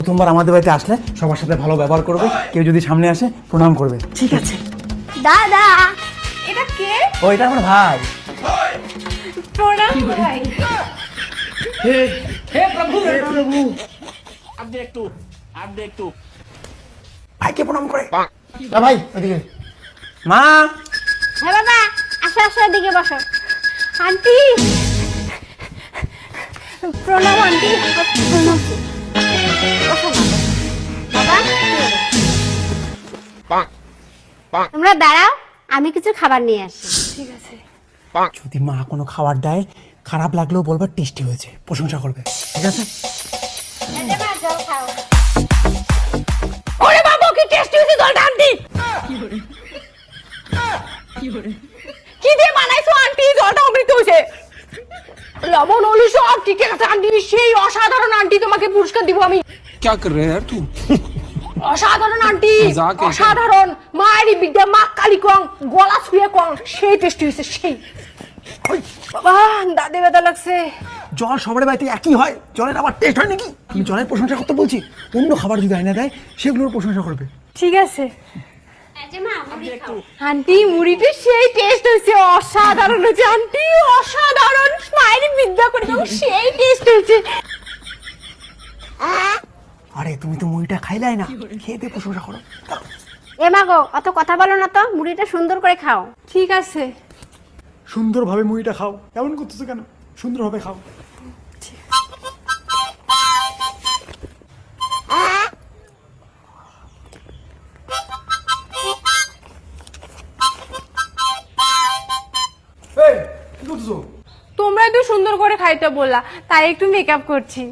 প্রথমবার আমাদের বাড়িতে আসলে সবার সাথে ভালো ব্যবহার করবে, কেউ যদি সামনে আসে প্রণাম করবে। ঠিক আছে? দাদা এটা কে? ও, এটা আমার ভাই। প্রণাম ভাই। हे प्रभु आप देख तू ভাইকে প্রণাম করে। না ভাই, ওইদিকে। মা, হ্যাঁ বাবা, আসো আসো, এদিকে বসো। আন্টি প্রণাম আন্টি। প্রণাম। বসো বাবা। বাবা তোমরা দাঁড়াও, আমি কিছু খাবার নিয়ে আসি। ঠিক আছে। যদি মা কোনো খাবার দেয় খারাপ লাগলেও বলবার টেস্টি হয়েছে, প্রশংসা করবে। ঠিক আছে? জল খাও। ওরে বাবা, কি টেস্টি হয়েছে জলটা আন্টি। কি দিয়ে বানাইছো আন্টি? জলটা অমৃত হয়েছে। লবণ হলুদ সব ঠিক আছে আন্টি, সেই অসাধারণ আন্টি, তোমাকে পুরস্কার দিব আমি। क्या कर रहे हैं यार तू অসাধারণ আন্টি, মজাক এসে। অসাধারণ। মায়েরই বিদ্যা, মা কালী কং, গলা ছুঁয়ে কং, সেই টেস্টি হয়েছে সেই। বাবা দাঁতে ব্যথা লাগছে। জল সবার বাড়িতে একই হয়, জলের আবার টেস্ট হয় নাকি? আমি জলের প্রশংসা করতে বলছি, অন্য খাবার যদি আয়না দেয় সেগুলোর প্রশংসা করবে। ঠিক আছে আন্টি, মুড়িটা সেই টেস্ট হয়েছে, অসাধারণ হয়েছে আন্টি, অসাধারণ। মায়েরই বিদ্যা করে কং, সেই টেস্ট হয়েছে। আরে তুমি তো মুড়িটা খাইলাই না, খেয়ে দিয়ে প্রশংসা করো। এ মা গো, অত কথা বলো না তো, মুড়িটা সুন্দর করে খাও। ঠিক আছে। সুন্দরভাবে মুড়িটা খাও, এমন করতেছো কেন? সুন্দরভাবে খাও। এই, কি করতেছো? তোমরা একটু সুন্দর করে খাইতে বললা, তাই একটু মেকআপ করছি।